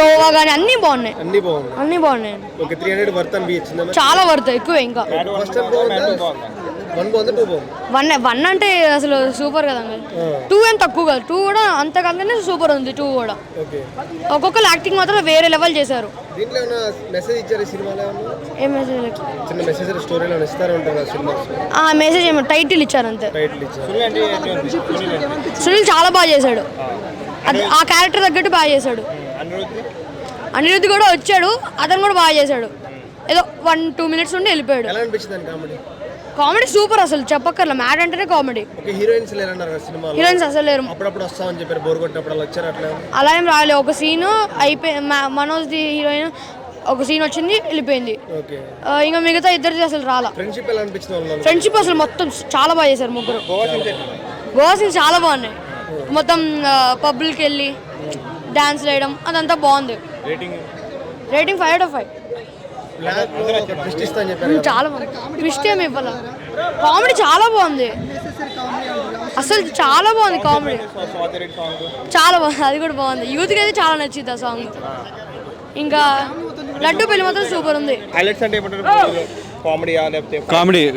గోవా కానీ అన్నీ బాగున్నాయి. అన్నీ బాగున్నాయి. ఓకే 300 వర్త్ అనిపించిందా? చాలా వర్త్, ఎక్కువ. ఇంకా వన్ అంటే అసలు సూపర్ కదండి. 2 ఏం తక్కువ కాదు, 2 కూడా అంతకంటే సూపర్ ఉంది. 2 కూడా ఒక్కొక్కరు యాక్టింగ్ మాత్రం వేరే లెవెల్ చేశారు. మెసేజ్ ఏమో టైటిల్ ఇచ్చారు అంతే. సునీల్ చాలా బాగా చేశాడు, ఆ క్యారెక్టర్ తగ్గట్టు బాగా చేశాడు. అనిరుద్ధ్ కూడా వచ్చాడు, అతను కూడా బాగా చేశాడు. ఏదో 1-2 మినిట్స్ ఉండి వెళ్ళిపోయాడు. కామెడీ సూపర్, అసలు చెప్పక్కర్లా. మ్యాడ్ అంటేనే కామెడీ. హీరోయిన్స్ అసలు లేరు. అలా ఏం రాలే. ఒక సీన్ అయిపోయి మనోజ్ ది హీరోయిన్ ఒక సీన్ వచ్చింది, వెళ్ళిపోయింది. ఇంకా మిగతా ఇద్దరిది అసలు రాలా. ఫ్రెండ్షిప్ అసలు మొత్తం చాలా బాగా చేశారు ముగ్గురు. గోవా సీన్స్ చాలా బాగున్నాయి. మొత్తం పబ్లిక్ వెళ్ళి డాన్స్ వేయడం అదంతా బాగుంది. Rating 5 out of 5. చాలా బాగుంది. ట్విస్ట్ ఏమి ఇవ్వాల. కామెడీ చాలా బాగుంది, అసలు చాలా బాగుంది కామెడీ. చాలా బాగుంది, అది కూడా బాగుంది. యూత్కి అయితే చాలా నచ్చింది ఆ సాంగ్. ఇంకా లడ్డు పెళ్లి మాత్రం సూపర్ ఉంది.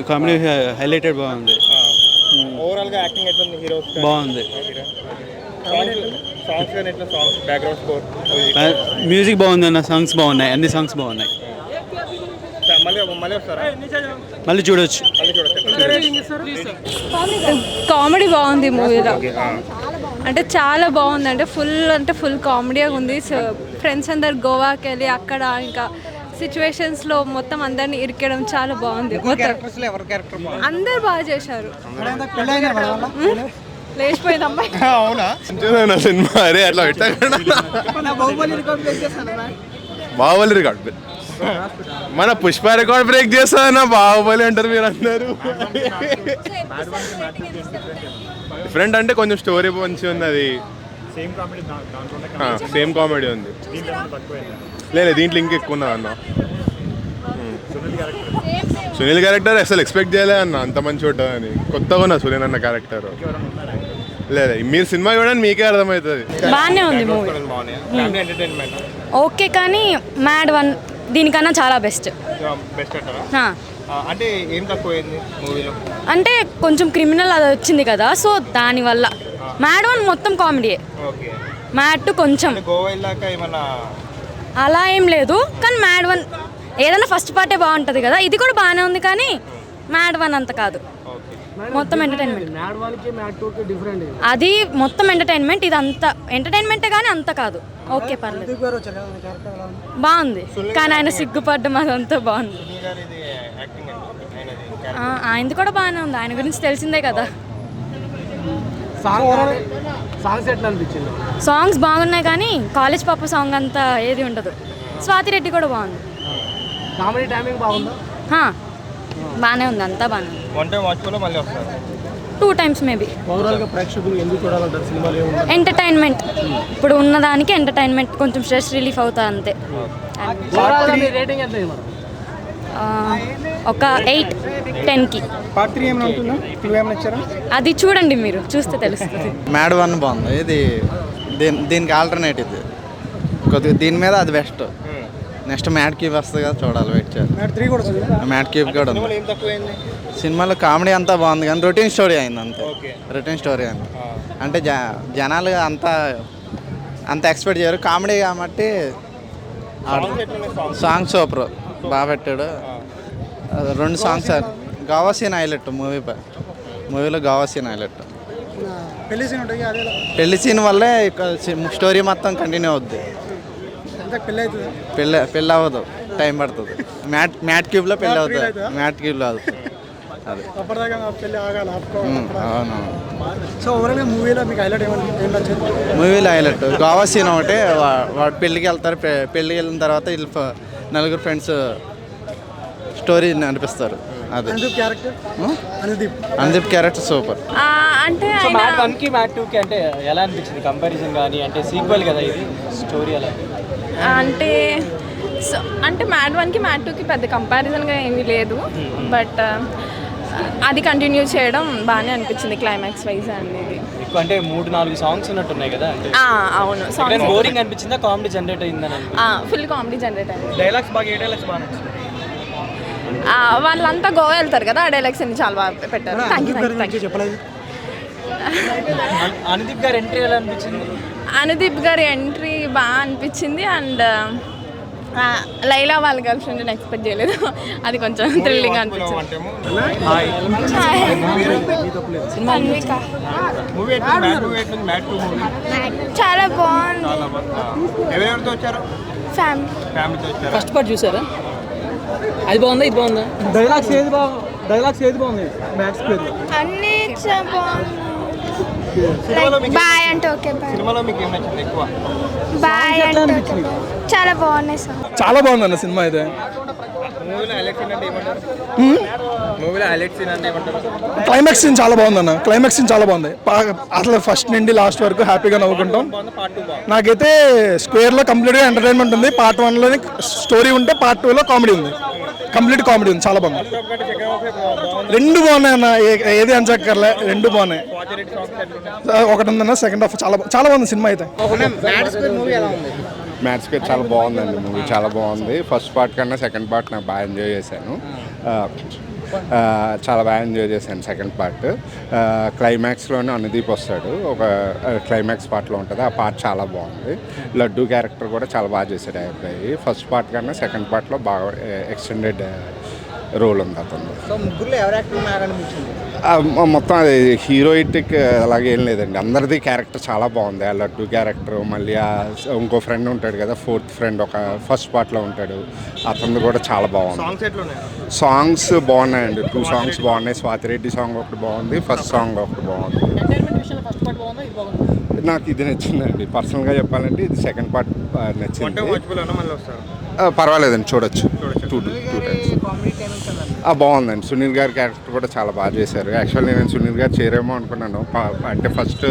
కామెడీ హైలైటెడ్ బాగుంది. బాగుంది. మ్యూజిక్ బాగుంది అన్న, సాంగ్స్ బాగున్నాయి, అన్ని సాంగ్స్ బాగున్నాయి. మళ్ళీ చూడొచ్చు. కామెడీ బాగుంది మూవీలో, అంటే చాలా బాగుంది. అంటే ఫుల్ కామెడీగా ఉంది. ఫ్రెండ్స్ అందరు గోవాకి వెళ్ళి అక్కడ ఇంకా సిచ్యువేషన్స్లో మొత్తం అందరిని ఇరికేయడం చాలా బాగుంది. అందరు బాగా చేశారు. లేచిపోయింది అమ్మాయి. బాహుబలి రికార్డ్, మన పుష్ప రికార్డ్ బ్రేక్ చేస్తారన్న. బాహుబలి అంటారు మీరు అందరూ. డిఫరెంట్ అంటే కొంచెం స్టోరీ మంచిగా ఉంది. అది సేమ్ కామెడీ ఉంది. లేదు దీంట్లో ఇంకా ఎక్కువ ఉన్నది అన్న. సునీల్ క్యారెక్టర్ అసలు ఎక్స్పెక్ట్ చేయలే అన్న, అంత మంచి ఉంటుందని. కొత్తగా ఉన్నా సునీల్ అన్న క్యారెక్టర్. లేదు మీరు సినిమా చూడండి మీకే అర్థమవుతుంది. బాగానే ఉంది మూవీ, ఓకే. కానీ మ్యాడ్ 1 దీనికన్నా చాలా బెస్ట్. అంటే ఏం తక్కువైంది మూవీలో? అంటే కొంచెం క్రిమినల్ అది వచ్చింది కదా, సో దానివల్ల. మ్యాడ్ 1 మొత్తం కామెడీ, మ్యాడ్ 2 కొంచెం అలా ఏం లేదు. కానీ మ్యాడ్ 1 ఏదైనా ఫస్ట్ పార్టే బాగుంటుంది కదా, ఇది కూడా బాగానే ఉంది. కానీ మ్యాడ్ 1 అంత కాదు, మొత్తం ఎంటర్టైన్మెంట్. అది మొత్తం ఎంటర్టైన్మెంట్, ఇది అంత ఎంటర్టైన్మెంటే కానీ అంత కాదు. ఓకే పర్లేదు, బాగుంది. కానీ ఆయన సిగ్గుపడ్డం అదంతా బాగుంది. ఆయనది కూడా బాగానే ఉంది, ఆయన గురించి తెలిసిందే కదా. సాంగ్స్ బాగున్నాయి కానీ కాలేజ్ పాప సాంగ్ అంతా ఏది ఉండదు. స్వాతి రెడ్డి కూడా బాగుంది. బాగానే ఉంది, అంతా బాగానే ఉంది. 2 times మేబీ. ఎంటర్టైన్మెంట్, ఇప్పుడు ఉన్నదానికి ఎంటర్టైన్మెంట్, కొంచెం స్ట్రెస్ రిలీఫ్ అవుతా అంతే. ఒక 8-10కి. అది చూడండి, మీరు చూస్తే తెలుస్తుంది. మ్యాడ్ 1 బాగుంది. ఇది దీనికి ఆల్టర్నేటివ్ ఇది కొద్దిగా, దీని మీద అది బెస్ట్. నెక్స్ట్ మ్యాడ్ క్యూబ్ వస్తుంది కదా, చూడాలి, వెయిట్ చేయాలి. మ్యాడ్ క్యూబ్ కూడా ఉంది. సినిమాలో కామెడీ అంతా బాగుంది కానీ రొటీన్ స్టోరీ అయింది అంతే. రొటీన్ స్టోరీ అయింది అంటే జనాలు అంత ఎక్స్పెక్ట్ చేయరు. కామెడీ కాబట్టి సాంగ్ సూపర్ బాగా పెట్టాడు. 2 సాంగ్స్ గోవా సీన్ హైలైట్ మూవీలో. Goa scene highlight. పెళ్లి సీన్ వల్లే స్టోరీ మొత్తం కంటిన్యూ అవుద్ది. పెళ్ళి అవ్వదు, టైం పడుతుంది. మ్యాట్ క్యూబ్లో పెళ్ళి అవుతుంది, మ్యాట్ క్యూబ్లో అవుతుంది. అది మూవీలో హైలైట్ గోవా సీన్ ఒకటి. వాడు పెళ్ళికి వెళ్తారు, పెళ్ళికి వెళ్ళిన తర్వాత వీళ్ళు 4 ఫ్రెండ్స్ స్టోరీ నడిపిస్తారు. అది అనుదీప్ క్యారెక్టర్ సూపర్. అంటే మ్యాడ్ 1కి మ్యాడ్ 2కి అంటే ఎలా అనిపించింది కంపారిజన్ కానీ? అంటే సీక్వెల్ కదా ఇది, స్టోరీ అలా. అంటే మ్యాడ్ 1కి మ్యాడ్ 2కి పెద్ద కంపారిజన్గా ఏమీ లేదు. బట్ అది కంటిన్యూ చేయడం బాగానే అనిపించింది క్లైమాక్స్ వైజ్ అనేది. ఎక్కువ అంటే 3-4 సాంగ్స్ ఉన్నట్టున్నాయి కదా, అంటే అవును సాంగ్స్ బోరింగ్ అనిపించిందా, కామెడీ జనరేట్ అయిందని? ఫుల్ కామెడీ జనరేట్ అయింది. డైలాగ్స్ బాగా, ఏ డైలాగ్స్ బాగా నచ్చింది? వాళ్ళంతా గోవా వెళ్తారు కదా, ఆ డైలాగ్స్ అన్ని చాలా బాగా పెట్టారు. Thank you. చెప్పలేదు. అనుదీప్ గారి ఎంట్రీ ఎలా అనిపించింది? అనుదీప్ గారి ఎంట్రీ బాగా అనిపించింది. అండ్ లైలా వాళ్ళ గర్ల్ ఫ్రెండ్ ఎక్స్పెక్ట్ చేయలేదు, అది కొంచెం థ్రిల్లింగ్ అనిపించింది. చాలా బాగుంది. ఎవరెవరితో వచ్చారు? ఫ్యామిలీతో వచ్చారు. ఫస్ట్ పార్ట్ చూసారా? అది బాగుందా, ఇది బాగుందా? డైలాగ్స్ ఏది బాగుంది? మ్యాథ్స్ పేరు అన్ని బాగుంది. బాయ్ అంటే ఓకే బాయ్. సినిమాలో మీకు ఏం నచ్చింది ఎక్కువ? బాయ్ అంటే చాలా బాగున్నాయి సార్. చాలా బాగుందన్న సినిమా అయితే. మూవీలో హైలైట్ సీన్ అంటే ఏమంటారు? మూవీలో హైలైట్ సీన్ అంటే ఏమంటారు? క్లైమాక్స్ సీన్ చాలా బాగుందన్న. క్లైమాక్స్ సీన్ చాలా బాగుంది. అసలు ఫస్ట్ నుండి లాస్ట్ వరకు హ్యాపీగా నవ్వుకుంటాం. నాకైతే స్క్వేర్లో కంప్లీట్గా ఎంటర్టైన్మెంట్ ఉంది. పార్ట్ 1లోనే స్టోరీ ఉంటే పార్ట్ 2లో కామెడీ ఉంది. కంప్లీట్ కామెడీ ఉంది, చాలా బాగుంది. రెండు బాగున్నాయి అన్న, ఏది అంచక్కర్లే, రెండు బాగున్నాయి. ఒకటి ఉందన్న, సెకండ్ హాఫ్ చాలా చాలా బాగుంది సినిమా అయితే. మ్యాథ్స్ పేరు చాలా బాగుందండి. మూవీ చాలా బాగుంది. ఫస్ట్ పార్ట్ కన్నా సెకండ్ పార్ట్ నాకు బాగా ఎంజాయ్ చేశాను. చాలా బాగా ఎంజాయ్ చేశాను సెకండ్ పార్ట్. క్లైమాక్స్లోనే అనుదీప్ వస్తాడు, ఒక క్లైమాక్స్ పార్ట్లో ఉంటుంది. ఆ పార్ట్ చాలా బాగుంది. లడ్డు క్యారెక్టర్ కూడా చాలా బాగా చేశాడు ఆ అబ్బాయి. ఫస్ట్ పార్ట్ కన్నా సెకండ్ పార్ట్లో బాగా ఎక్స్టెండెడ్ రోల్ ఉంది అతను. సో ముగ్గురులో ఎవరు యాక్టింగ్ బాగా అనిపించింది? మొత్తం అది హీరోయిటిక్ అలాగేం లేదండి, అందరిది క్యారెక్టర్ చాలా బాగుంది. ఆ లడ్డు క్యారెక్టర్, మళ్ళీ ఇంకో ఫ్రెండ్ ఉంటాడు కదా, ఫోర్త్ ఫ్రెండ్, ఒక ఫస్ట్ పార్ట్లో ఉంటాడు, అతను కూడా చాలా బాగుంది. సాంగ్స్ బాగున్నాయండి. 2 సాంగ్స్ బాగున్నాయి. స్వాతిరెడ్డి సాంగ్ ఒకటి బాగుంది, ఫస్ట్ సాంగ్ ఒకటి బాగుంది. నాకు ఇది నచ్చిందండి. పర్సనల్గా చెప్పాలంటే ఇది సెకండ్ పార్ట్ నచ్చింది. పర్వాలేదండి, చూడొచ్చు. 2 టైమ్స్. బాగుందండి. సునీల్ గారి క్యారెక్టర్ కూడా చాలా బాగా చేశారు. యాక్చువల్లీ నేను సునీల్ గారు చేరేమో అనుకున్నాను. అంటే ఫస్ట్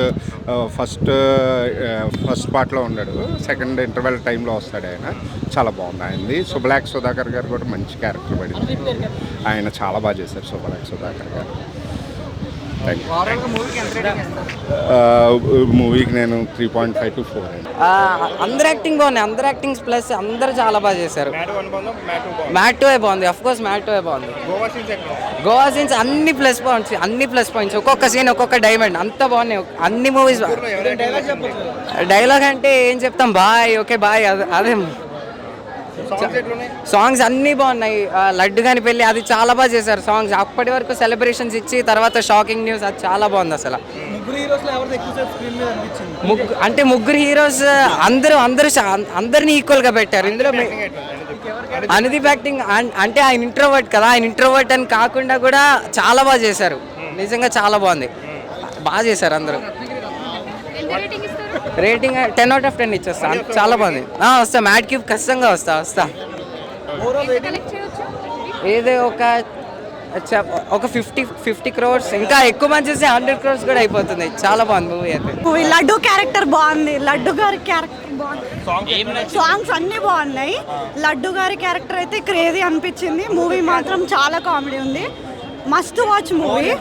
పార్ట్లో ఉన్నాడు, సెకండ్ ఇంటర్వెల్ టైంలో వస్తాడు ఆయన. చాలా బాగుంది ఆయనది. సుబ్లాక్ సుధాకర్ గారు కూడా మంచి క్యారెక్టర్ పడింది. ఆయన చాలా బాగా చేశారు సుబ్లాక్ సుధాకర్ గారు. మూవీకి నేను 3.5 to 4. అందరు యాక్టింగ్ బాగున్నాయి. అందరు యాక్టింగ్స్ ప్లస్ అందరు చాలా బాగా చేశారు. మ్యాట్ 2 బాగుంది. అఫ్ కోర్స్ మ్యాట్ 2 బాగుంది. గోవా సీన్స్ అన్ని ప్లస్ పాయింట్స్. ఒక్కొక్క సీన్ ఒక్కొక్క డైమండ్, అంత బాగున్నాయి అన్ని మూవీస్. డైలాగ్ అంటే ఏం చెప్తాం, బాయ్ ఓకే బాయ్, అదే. సాంగ్స్ అన్నీ బాగున్నాయి. లడ్డు గాని పెళ్ళి అది చాలా బాగా చేశారు సాంగ్స్. అప్పటి వరకు సెలబ్రేషన్స్ ఇచ్చి తర్వాత షాకింగ్ న్యూస్, అది చాలా బాగుంది అసలు. అంటే ముగ్గురు హీరోస్ అందరినీ ఈక్వల్గా పెట్టారు ఇందులో. అనుదీప్ యాక్టింగ్ అంటే ఆయన ఇంట్రోవర్ట్ కదా, ఆయన ఇంట్రోవర్ట్ అని కాకుండా కూడా చాలా బాగా చేశారు. నిజంగా చాలా బాగుంది, బాగా చేశారు అందరూ. రేటింగ్ 10 out of 10 ఇచ్చేస్తా. చాలా బాగుంది. వస్తా, మ్యాట్ క్యూబ్ ఖచ్చితంగా వస్తా. ఏదో ఒక 50 crores, ఇంకా ఎక్కువ మంది చేస్తే 100 crores కూడా అయిపోతుంది. చాలా బాగుంది మూవీ అయితే. లడ్డు క్యారెక్టర్ బాగుంది. లడ్డు గారి క్యారెక్టర్ బాగుంది. సాంగ్స్ అన్నీ బాగున్నాయి. లడ్డు గారి క్యారెక్టర్ అయితే క్రేజీ అనిపించింది. మూవీ మాత్రం చాలా కామెడీ ఉంది. Must watch movie.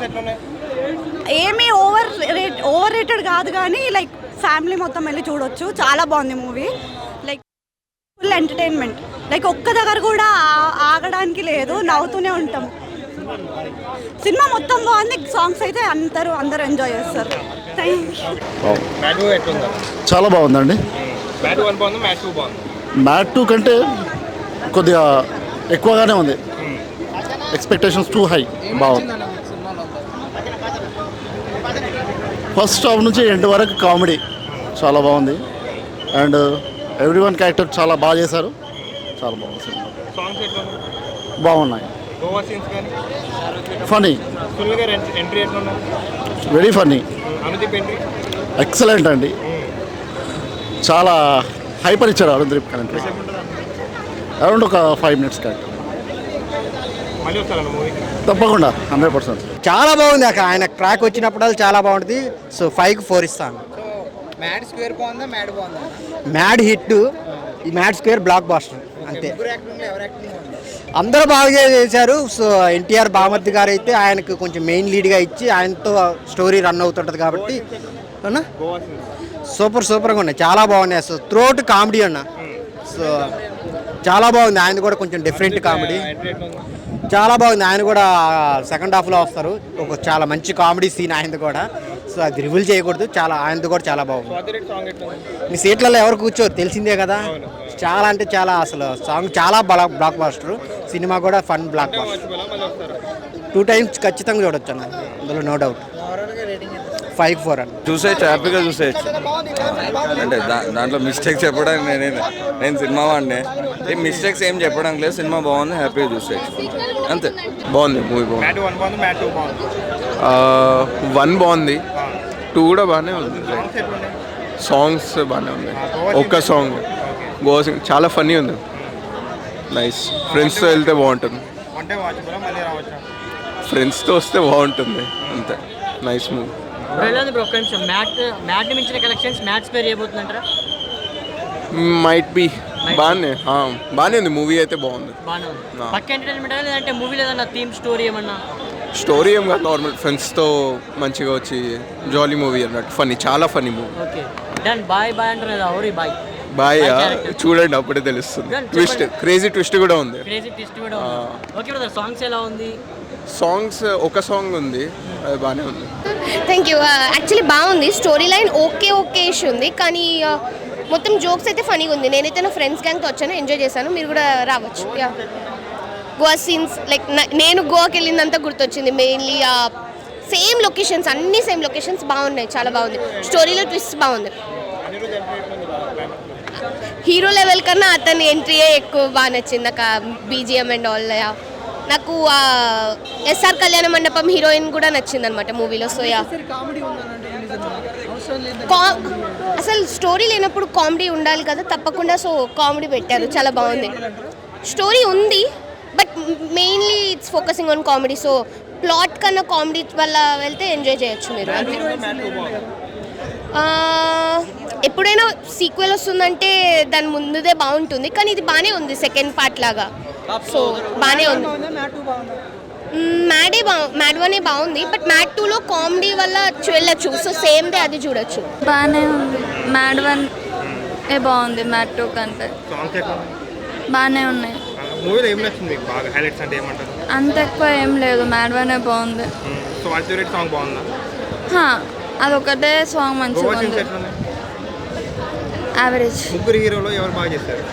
ఏమీ ఓవర్ రేటెడ్ కాదు, కానీ లైక్ ఫ్యామిలీ మొత్తం వెళ్ళి చూడొచ్చు. చాలా బాగుంది movie. Like full entertainment. Like ఒక్క దగ్గర కూడా ఆగడానికి లేదు, నవ్వుతూనే ఉంటాం. సినిమా మొత్తం బాగుంది. సాంగ్స్ అయితే అందరూ ఎంజాయ్ చేస్తారు. చాలా బాగుందండి. మ్యాట్ 2 కంటే కొద్దిగా ఎక్కువగానే ఉంది. Expectations two high. బాగుంది. ఫస్ట్ హాఫ్ నుంచి ఎండ్ వరకు కామెడీ చాలా బాగుంది. అండ్ ఎవ్రీవన్ క్యారెక్టర్ చాలా బాగా చేశారు. చాలా బాగుంది సినిమా. బాగున్నాయి. ఫనీ, వెరీ ఫనీ, ఎక్సలెంట్ అండి. చాలా హైపర్ ఇచ్చారు అనుదీప్ క్యారెక్టర్. అరౌండ్ ఒక 5 minutes క్యారెక్టర్. తప్పకుండా 100%. చాలా బాగుంది. అక్కడ ఆయన ట్రాక్ వచ్చినప్పుడు చాలా బాగుంటుంది. సో 5కి 4 ఇస్తాను. మ్యాడ్ స్క్వేర్ బాగుందా, మ్యాడ్ బాగుందా? మ్యాడ్ హిట్, ఈ మ్యాడ్ స్క్వేర్ బ్లాక్ బాస్టర్ అంతే. అందరూ బాగా చేశారు. సో ఎన్టీఆర్ బామర్ది గారు అయితే ఆయనకు కొంచెం మెయిన్ లీడ్గా ఇచ్చి ఆయనతో స్టోరీ రన్ అవుతుంటుంది కాబట్టి అన్న సూపర్గా ఉన్నాయి, చాలా బాగున్నాయి. సో త్రోట్ కామెడీ అన్న, సో చాలా బాగుంది. ఆయన కూడా కొంచెం డిఫరెంట్ కామెడీ, చాలా బాగుంది. ఆయన కూడా సెకండ్ హాఫ్లో వస్తారు, ఒక చాలా మంచి కామెడీ సీన్ ఆయనది కూడా. సో అది రివీల్ చేయకూడదు, చాలా ఆయనది కూడా చాలా బాగుంది. మీ సీట్లలో ఎవరు కూర్చోరు తెలిసిందే కదా, చాలా అంటే చాలా, అసలు సాంగ్ చాలా బ్లాక్ బాస్టర్, సినిమా కూడా ఫన్ బ్లాక్ బాస్టర్. 2 times ఖచ్చితంగా చూడొచ్చు అన్న, అందులో నో డౌట్. 5-4 అన్న. చూసేయచ్చు, హ్యాపీగా చూసేయచ్చు. అంటే దాంట్లో మిస్టేక్స్ చెప్పడానికి నేను సినిమా వాడినే, ఏం మిస్టేక్స్ ఏం చెప్పడానికి లేదు. సినిమా బాగుంది, హ్యాపీగా చూసేయచ్చు అంతే. బాగుంది మూవీ, బాగుంది. 1 బాగుంది, 2 కూడా బాగానే ఉంది. సాంగ్స్ బాగానే ఉన్నాయి. ఒక్క సాంగ్ గోవా సింగ్ చాలా ఫన్నీ ఉంది, నైస్. ఫ్రెండ్స్తో వెళ్తే బాగుంటుంది, ఫ్రెండ్స్తో వస్తే బాగుంటుంది అంతే. Nice movie. బ్రో ఒక్క నిమిషం, మ్యాట్ని మించిన కలెక్షన్స్ మ్యాట్ స్పేర్ చేయబోతుందంటారా? Might be. బాగానే ఉంది మూవీ అయితే, బాగుంది. బాగానే ఉంది. పక్క ఎంటర్టైన్మెంట్ లేదంటే మూవీలో ఏదన్నా థీమ్ స్టోరీ ఏమన్నా? స్టోరీ ఏం కాదు, నార్మల్ ఫ్రెండ్స్తో మంచిగా వచ్చి జాలీ మూవీ అన్నట్టు, ఫన్నీ, చాలా funny movie. Okay done. Bye అంటున్నారు, ఎవరి బాయ్ బాయ్ చూడండి అప్పుడే తెలుస్తుంది. ట్విస్ట్, క్రేజీ ట్విస్ట్ కూడా ఉంది. ఓకే బ్రదర్, సాంగ్స్ ఎలా ఉంది? సాంగ్స్ ఒక సాంగ్ ఉంది, అది బాగానే ఉంది. Thank you. యాక్చువల్లీ బాగుంది, స్టోరీ లైన్ ఓకే ఇష్యూ ఉంది, కానీ మొత్తం జోక్స్ అయితే ఫనీగా ఉంది. నేనైతే నా ఫ్రెండ్స్ గ్యాంగ్తో వచ్చాను, ఎంజాయ్ చేశాను, మీరు కూడా రావచ్చు. గోవా సీన్స్ లైక్ నేను గోవాకి వెళ్ళిందంతా గుర్తొచ్చింది. మెయిన్లీ సేమ్ లొకేషన్స్, అన్ని సేమ్ లొకేషన్స్ బాగున్నాయి, చాలా బాగుంది. స్టోరీలో ట్విస్ట్ బాగుంది. హీరో లెవెల్ కన్నా అతని ఎంట్రీయే ఎక్కువ బాగా నచ్చింది నాకు, బీజిఎం అండ్ ఆల్. నాకు ఎస్ఆర్ కళ్యాణ మండపం హీరోయిన్ కూడా నచ్చింది అనమాట మూవీలో. సో అసలు స్టోరీ లేనప్పుడు కామెడీ ఉండాలి కదా, తప్పకుండా. సో కామెడీ పెట్టారు, చాలా బాగుంది. స్టోరీ ఉంది but mainly it's focusing on comedy. So plot కన్నా కామెడీ వల్ల వెళ్తే ఎంజాయ్ చేయొచ్చు మీరు. ఎప్పుడైనా సీక్వెల్ వస్తుందంటే దాని ముందుదే బాగుంటుంది, కానీ ఇది బాగానే ఉంది సెకండ్ పార్ట్ లాగా. సో బాగానే ఉంది. మ్యాడ్ 1 బాగుంది, బట్ మ్యాడ్ 2లో కామెడీ వల్ల వెళ్ళచ్చు. సో సేమ్ డే అది చూడొచ్చు. బాగానే ఉంది. మ్యాడ్ 1 బాగుంది, మ్యాడ్ 2 కంటే బాగానే ఉన్నాయి. మూవీలో ఏం నచ్చింది మీకు బాగా? హైలైట్స్ అంటే ఏమంటారు? అంత ఎక్కువ ఏం లేదు, మ్యాడ్ 1 బాగుంది. సో వాట్ ఫేవరెట్ సాంగ్ బాగుందా? అదొకటే సాంగ్ మంచిగా ఉంది. యావరేజ్. ముగ్గురు హీరోలో ఎవరు బాగా చేస్తారు?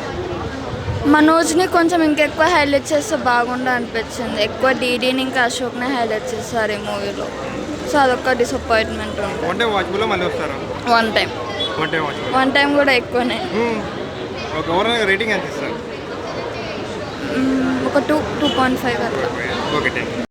మనోజ్ని కొంచెం ఇంకెక్కువ హైలైట్ చేస్తే బాగుండు అనిపించింది. ఎక్కువ డీడీని ఇంకా అశోక్ని హైలైట్ చేస్తారు ఈ మూవీలో. సో అదొక డిసప్పాయింట్మెంట్ ఉంటుంది. వన్ టైం కూడా ఎక్కువనే. రేటింగ్ ఎంత ఇస్తారు? ఒక 2.5 అట్లా. Okay, thank you.